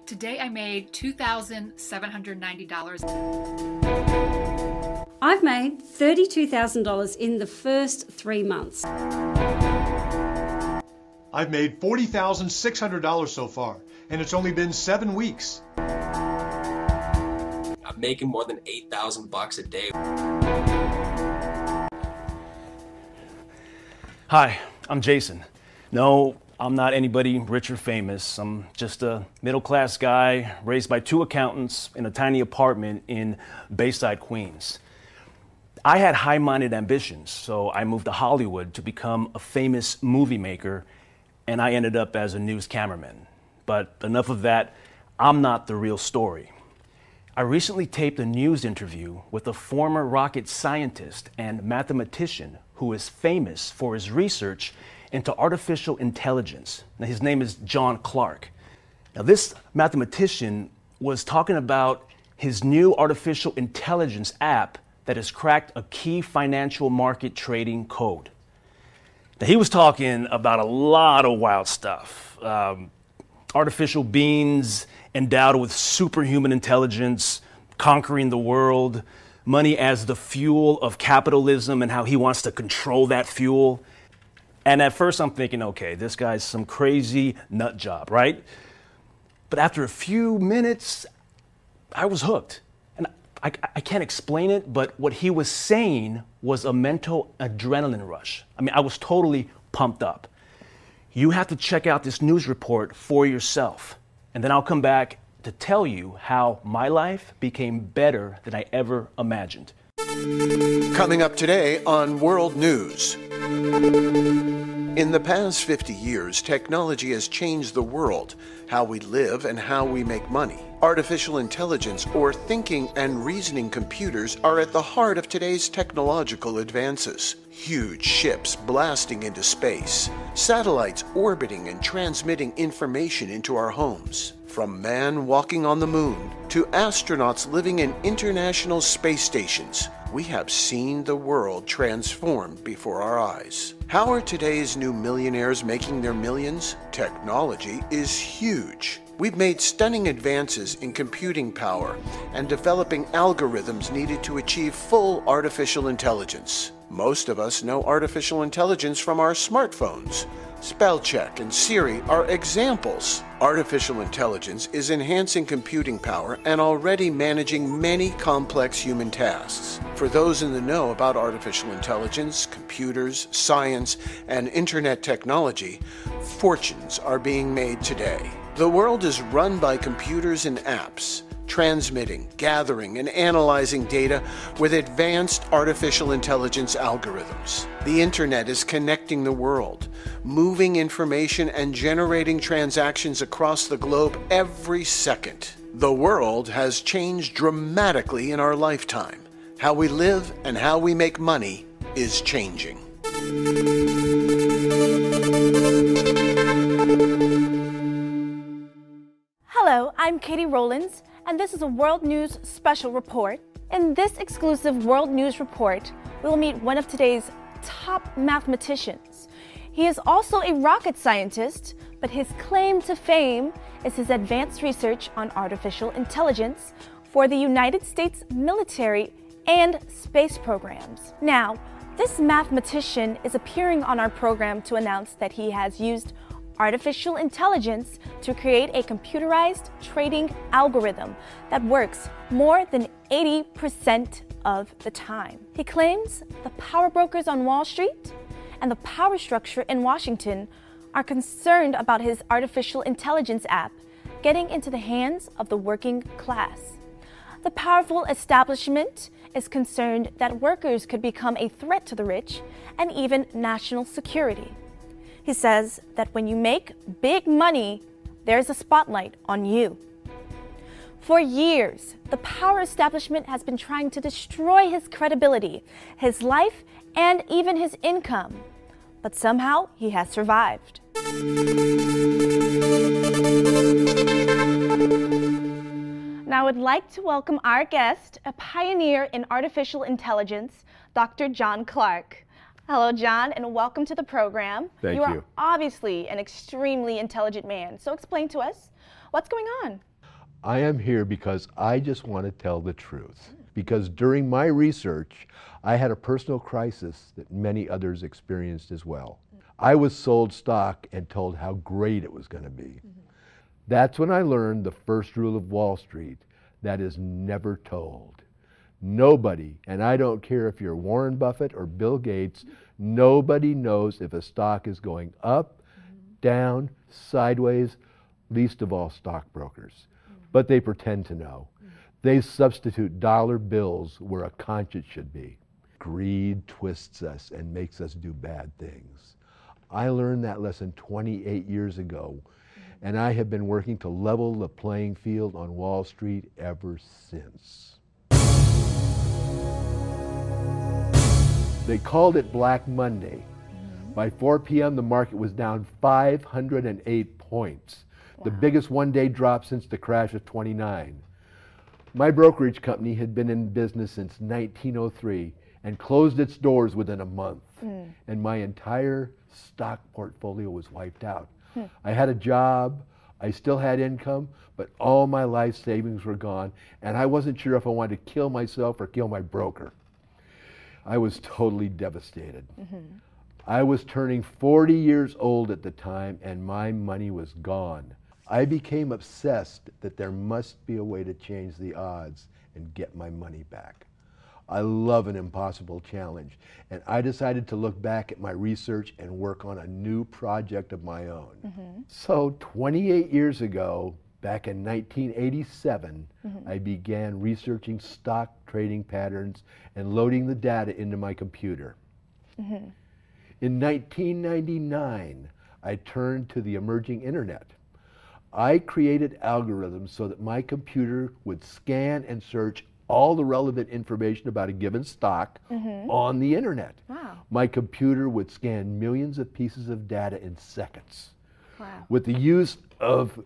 Today I made $2,790. I've made $32,000 in the first 3 months. I've made $40,600 so far, and it's only been 7 weeks. I'm making more than $8,000 a day. Hi, I'm Jason. No, I'm not anybody rich or famous. I'm just a middle-class guy raised by 2 accountants in a tiny apartment in Bayside, Queens. I had high-minded ambitions, so I moved to Hollywood to become a famous movie maker, and I ended up as a news cameraman. But enough of that, I'm not the real story. I recently taped a news interview with a former rocket scientist and mathematician who is famous for his research into artificial intelligence. Now, his name is John Clark. Now, this mathematician was talking about his new artificial intelligence app that has cracked a key financial market trading code. Now, he was talking about a lot of wild stuff. Artificial beings endowed with superhuman intelligence, conquering the world, money as the fuel of capitalism and how he wants to control that fuel. And at first I'm thinking, okay, this guy's some crazy nut job, right? But after a few minutes, I was hooked. And I can't explain it, but what he was saying was a mental adrenaline rush. I mean, I was totally pumped up. You have to check out this news report for yourself. And then I'll come back to tell you how my life became better than I ever imagined. Coming up today on World News. In the past 50 years, technology has changed the world, how we live and how we make money. Artificial intelligence, or thinking and reasoning computers, are at the heart of today's technological advances. Huge ships blasting into space, satellites orbiting and transmitting information into our homes. From man walking on the moon to astronauts living in international space stations, we have seen the world transform before our eyes. How are today's new millionaires making their millions? Technology is huge. We've made stunning advances in computing power and developing algorithms needed to achieve full artificial intelligence. Most of us know artificial intelligence from our smartphones. Spellcheck and Siri are examples. Artificial intelligence is enhancing computing power and already managing many complex human tasks. For those in the know about artificial intelligence, computers, science, and internet technology, fortunes are being made today. The world is run by computers and apps, transmitting, gathering, and analyzing data with advanced artificial intelligence algorithms. The internet is connecting the world, moving information and generating transactions across the globe every second. The world has changed dramatically in our lifetime. How we live and how we make money is changing. Hello, I'm Katie Rollins, and this is a World News Special Report. In this exclusive World News Report, we will meet one of today's top mathematicians. He is also a rocket scientist, but his claim to fame is his advanced research on artificial intelligence for the United States military and space programs. Now, this mathematician is appearing on our program to announce that he has used artificial intelligence to create a computerized trading algorithm that works more than 80% of the time. He claims the power brokers on Wall Street and the power structure in Washington are concerned about his artificial intelligence app getting into the hands of the working class. The powerful establishment is concerned that workers could become a threat to the rich and even national security. He says that when you make big money, there's a spotlight on you. For years, the power establishment has been trying to destroy his credibility, his life, and even his income. But somehow, he has survived. Now, I would like to welcome our guest, a pioneer in artificial intelligence, Dr. John Clark. Hello, John, and welcome to the program. Thank you. You are obviously an extremely intelligent man, so explain to us what's going on. I am here because I just want to tell the truth. Because during my research, I had a personal crisis that many others experienced as well. I was sold stock and told how great it was going to be. That's when I learned the first rule of Wall Street, that is never told. Nobody, and I don't care if you're Warren Buffett or Bill Gates, nobody knows if a stock is going up, down, sideways, least of all stockbrokers. But they pretend to know. They substitute dollar bills where a conscience should be. Greed twists us and makes us do bad things. I learned that lesson 28 years ago, and I have been working to level the playing field on Wall Street ever since. They called it Black Monday. By 4 p.m., the market was down 508 points, the biggest one-day drop since the crash of '29. My brokerage company had been in business since 1903 and closed its doors within a month, and my entire stock portfolio was wiped out. I had a job, I still had income, but all my life savings were gone, and I wasn't sure if I wanted to kill myself or kill my broker. I was totally devastated. I was turning 40 years old at the time, and my money was gone. I became obsessed that there must be a way to change the odds and get my money back. I love an impossible challenge, and I decided to look back at my research and work on a new project of my own. So 28 years ago, back in 1987, I began researching stock trading patterns and loading the data into my computer. In 1999, I turned to the emerging internet. I created algorithms so that my computer would scan and search all the relevant information about a given stock on the internet. Wow. My computer would scan millions of pieces of data in seconds. Wow. With the use of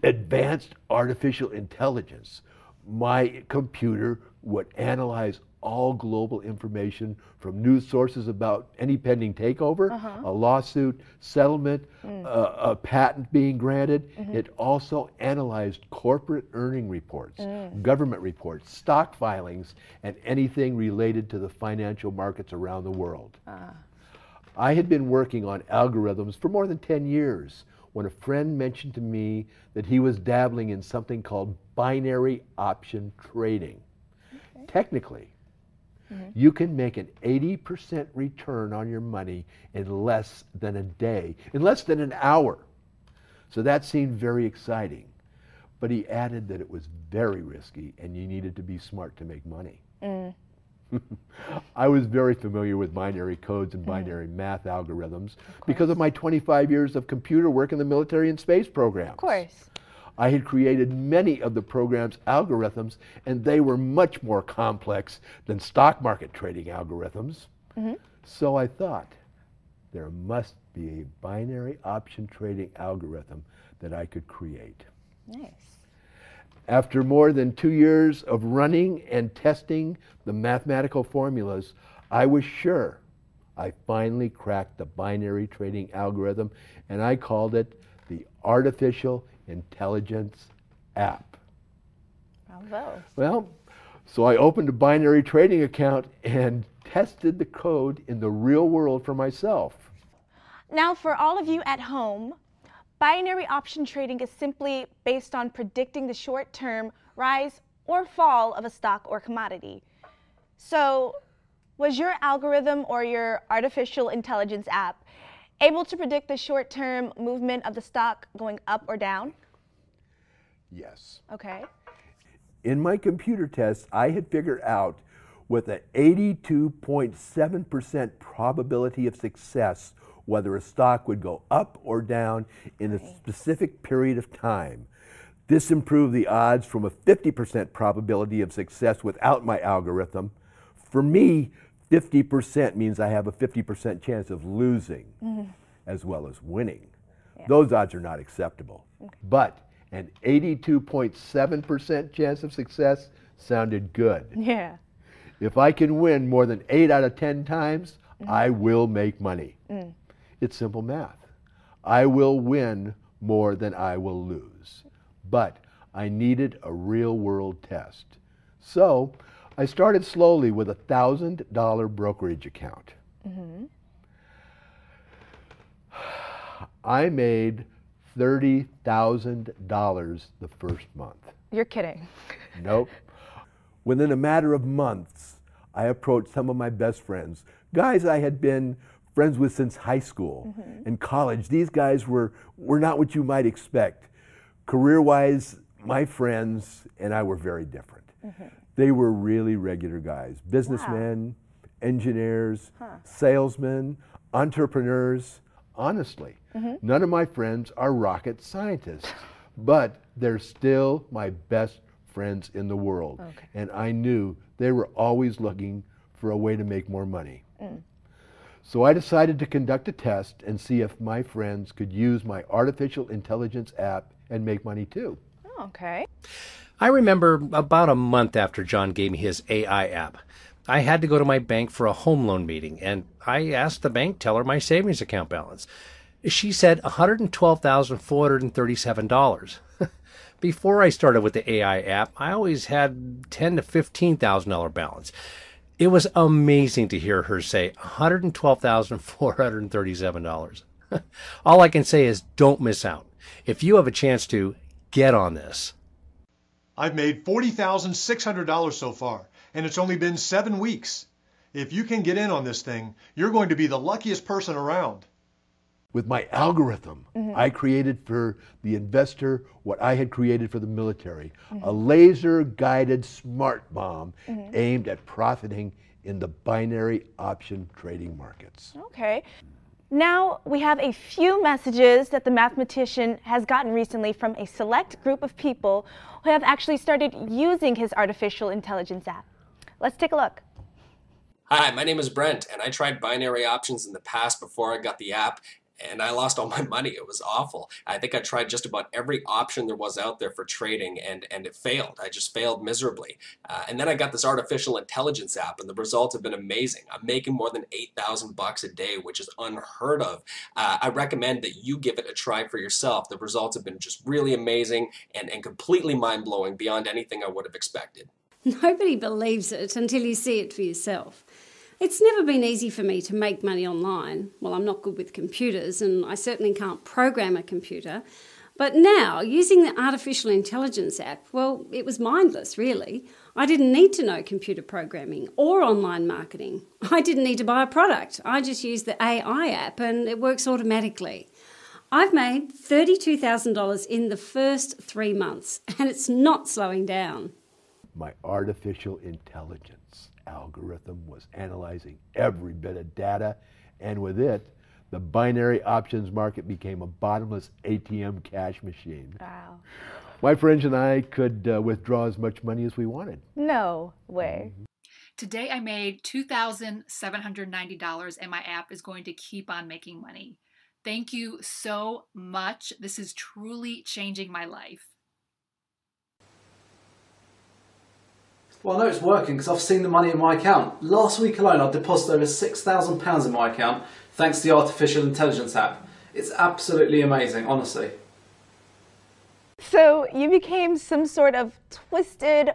advanced artificial intelligence, my computer would analyze all global information from news sources about any pending takeover, a lawsuit, settlement, a patent being granted. It also analyzed corporate earning reports, government reports, stock filings, and anything related to the financial markets around the world. I had been working on algorithms for more than 10 years when a friend mentioned to me that he was dabbling in something called binary option trading. Technically, you can make an 80% return on your money in less than a day, in less than an hour. So that seemed very exciting. But he added that it was very risky and you needed to be smart to make money. I was very familiar with binary codes and binary math algorithms because of my 25 years of computer work in the military and space programs. Of course. I had created many of the program's algorithms, and they were much more complex than stock market trading algorithms. So I thought, there must be a binary option trading algorithm that I could create. Nice. After more than 2 years of running and testing the mathematical formulas, I was sure I finally cracked the binary trading algorithm, and I called it the Artificial Intelligence App. Bravo. Well, so I opened a binary trading account and tested the code in the real world for myself. Now, for all of you at home, binary option trading is simply based on predicting the short-term rise or fall of a stock or commodity. So, was your algorithm or your artificial intelligence app able to predict the short-term movement of the stock going up or down? Yes. Okay. In my computer tests, I had figured out with an 82.7% probability of success whether a stock would go up or down in a specific period of time. This improved the odds from a 50% probability of success without my algorithm. For me, 50% means I have a 50% chance of losing as well as winning. Those odds are not acceptable. But an 82.7% chance of success sounded good. Yeah. If I can win more than 8 out of 10 times, I will make money. It's simple math. I will win more than I will lose. But I needed a real-world test. So I started slowly with a $1,000 brokerage account. I made $30,000 the first month. You're kidding. Nope. Within a matter of months, I approached some of my best friends, guys I had been friends with since high school and college. These guys were not what you might expect. Career-wise, my friends and I were very different. They were really regular guys, businessmen, engineers, salesmen, entrepreneurs. Honestly, none of my friends are rocket scientists, but they're still my best friends in the world. And I knew they were always looking for a way to make more money. So I decided to conduct a test and see if my friends could use my artificial intelligence app and make money too. Oh, okay. I remember about a month after John gave me his AI app, I had to go to my bank for a home loan meeting, and I asked the bank teller my savings account balance. She said $112,437. Before I started with the AI app, I always had $10,000 to $15,000 balance. It was amazing to hear her say $112,437. All I can say is don't miss out. If you have a chance to, get on this. I've made $40,600 so far, and it's only been 7 weeks. If you can get in on this thing, you're going to be the luckiest person around. With my algorithm, I created for the investor what I had created for the military, a laser-guided smart bomb aimed at profiting in the binary option trading markets. Okay. Now we have a few messages that the mathematician has gotten recently from a select group of people who have actually started using his artificial intelligence app. Let's take a look. Hi, my name is Brent, and I tried binary options in the past before I got the app, and I lost all my money. It was awful. I think I tried just about every option there was out there for trading, and it failed. I just failed miserably. And then I got this artificial intelligence app, and the results have been amazing. I'm making more than $8,000 a day, which is unheard of. I recommend that you give it a try for yourself. The results have been just really amazing and completely mind-blowing beyond anything I would have expected. Nobody believes it until you see it for yourself. It's never been easy for me to make money online. Well, I'm not good with computers, and I certainly can't program a computer. But now, using the artificial intelligence app, well, it was mindless, really. I didn't need to know computer programming or online marketing. I didn't need to buy a product. I just used the AI app, and it works automatically. I've made $32,000 in the first 3 months, and it's not slowing down. My artificial intelligence algorithm was analyzing every bit of data, and with it, the binary options market became a bottomless ATM cash machine. Wow. My friends and I could withdraw as much money as we wanted. No way. Today I made $2,790, and my app is going to keep on making money. Thank you so much. This is truly changing my life. Well, I know it's working because I've seen the money in my account. Last week alone, I deposited over £6,000 in my account thanks to the artificial intelligence app. It's absolutely amazing, honestly. So you became some sort of twisted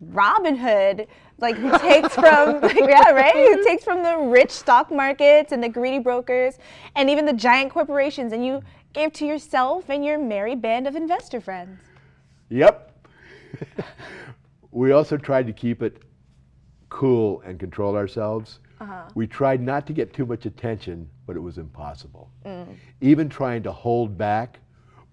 Robin Hood, like who takes from, yeah, right? Who takes from the rich stock markets and the greedy brokers and even the giant corporations, and you gave to yourself and your merry band of investor friends. Yep. We also tried to keep it cool and control ourselves. We tried not to get too much attention, but it was impossible. Even trying to hold back,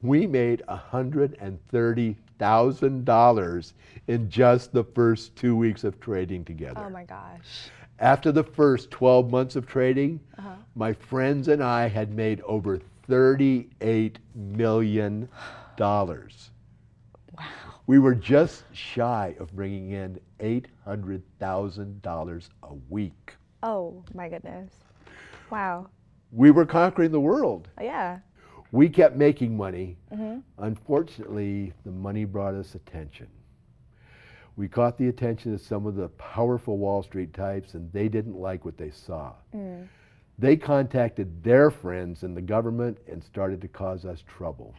we made $130,000 in just the first 2 weeks of trading together. Oh my gosh. After the first 12 months of trading, my friends and I had made over $38 million. We were just shy of bringing in $800,000 a week. Oh my goodness. Wow. We were conquering the world. Yeah. We kept making money. Unfortunately, the money brought us attention. We caught the attention of some of the powerful Wall Street types, and they didn't like what they saw. They contacted their friends in the government and started to cause us trouble.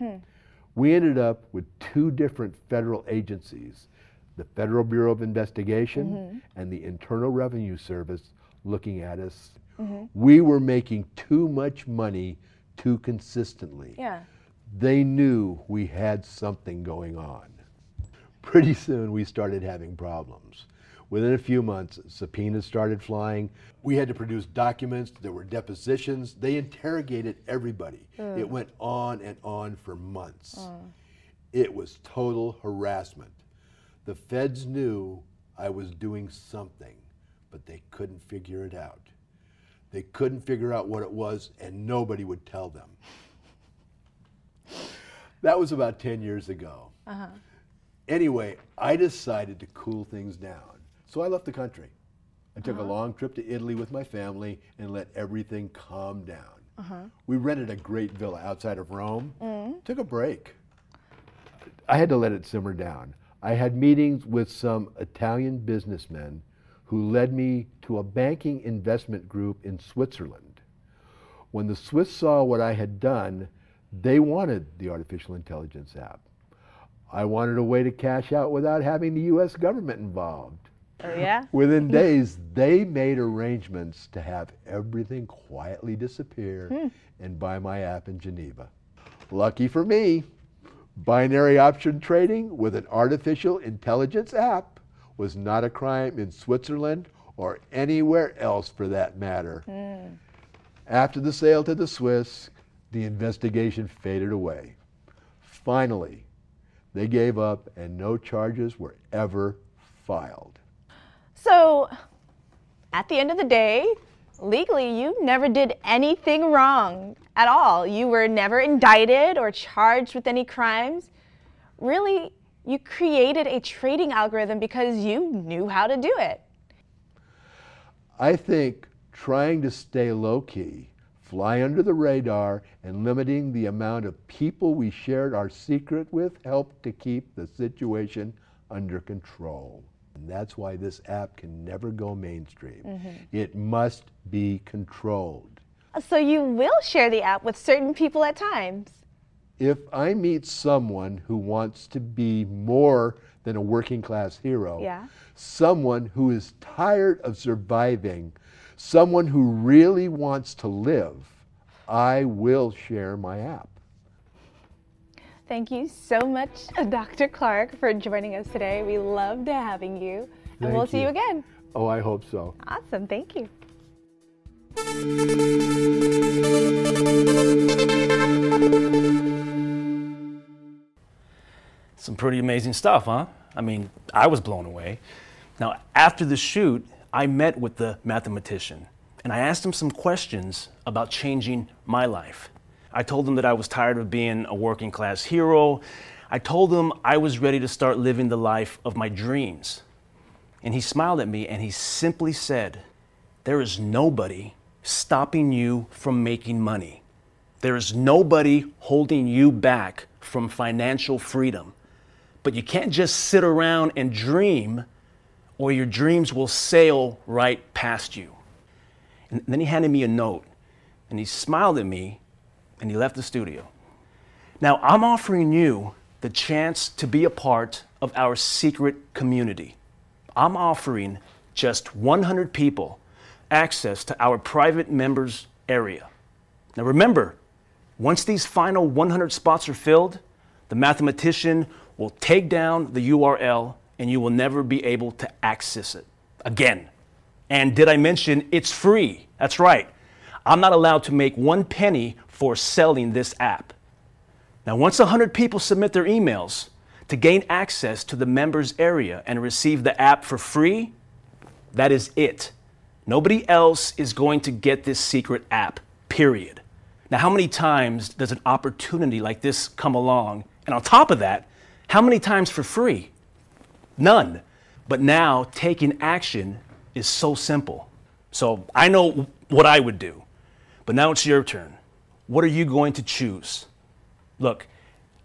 We ended up with 2 different federal agencies, the Federal Bureau of Investigation and the Internal Revenue Service, looking at us. We were making too much money too consistently. Yeah. They knew we had something going on. Pretty soon we started having problems. Within a few months, subpoenas started flying. We had to produce documents. There were depositions. They interrogated everybody. It went on and on for months. It was total harassment. The feds knew I was doing something, but they couldn't figure it out. They couldn't figure out what it was, and nobody would tell them. That was about 10 years ago. Anyway, I decided to cool things down. So I left the country. I took a long trip to Italy with my family and let everything calm down. We rented a great villa outside of Rome, took a break. I had to let it simmer down. I had meetings with some Italian businessmen who led me to a banking investment group in Switzerland. When the Swiss saw what I had done, they wanted the artificial intelligence app. I wanted a way to cash out without having the US government involved. Oh, yeah? Within days, they made arrangements to have everything quietly disappear and buy my app in Geneva. Lucky for me, binary option trading with an artificial intelligence app was not a crime in Switzerland or anywhere else for that matter. After the sale to the Swiss, the investigation faded away. Finally, they gave up and no charges were ever filed. So, at the end of the day, legally, you never did anything wrong at all. You were never indicted or charged with any crimes. Really, you created a trading algorithm because you knew how to do it. I think trying to stay low-key, fly under the radar, and limiting the amount of people we shared our secret with helped to keep the situation under control. And that's why this app can never go mainstream. It must be controlled. So you will share the app with certain people at times? If I meet someone who wants to be more than a working class hero, someone who is tired of surviving, someone who really wants to live, I will share my app. Thank you so much, Dr. Clark, for joining us today. We loved having you, and we'll see you again. Oh, I hope so. Awesome. Thank you. Some pretty amazing stuff, huh? I mean, I was blown away. Now, after the shoot, I met with the mathematician, and I asked him some questions about changing my life. I told him that I was tired of being a working class hero. I told him I was ready to start living the life of my dreams. And he smiled at me and he simply said, "There is nobody stopping you from making money. There is nobody holding you back from financial freedom. But you can't just sit around and dream, or your dreams will sail right past you." And then he handed me a note and he smiled at me and he left the studio. Now, I'm offering you the chance to be a part of our secret community. I'm offering just 100 people access to our private members area. Now remember, once these final 100 spots are filled, the mathematician will take down the URL and you will never be able to access it again. And did I mention it's free? That's right. I'm not allowed to make 1 penny for selling this app. Now, once 100 people submit their emails to gain access to the members area and receive the app for free, that is it. Nobody else is going to get this secret app, period. Now, how many times does an opportunity like this come along? And on top of that, how many times for free? None. But now taking action is so simple. So I know what I would do, but now it's your turn. What are you going to choose? Look,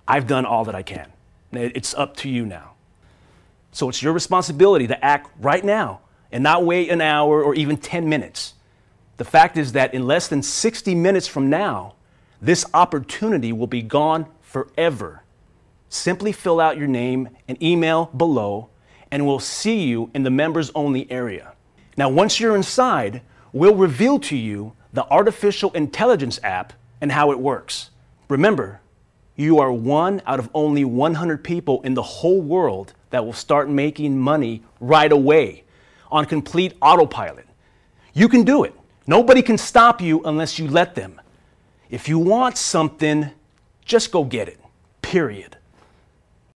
I've done all that I can. It's up to you now. So it's your responsibility to act right now and not wait an hour or even 10 minutes. The fact is that in less than 60 minutes from now, this opportunity will be gone forever. Simply fill out your name and email below, and we'll see you in the members-only area. Now, once you're inside, we'll reveal to you the artificial intelligence app and how it works. Remember, you are one out of only 100 people in the whole world that will start making money right away on complete autopilot. You can do it. Nobody can stop you unless you let them. If you want something, just go get it. Period.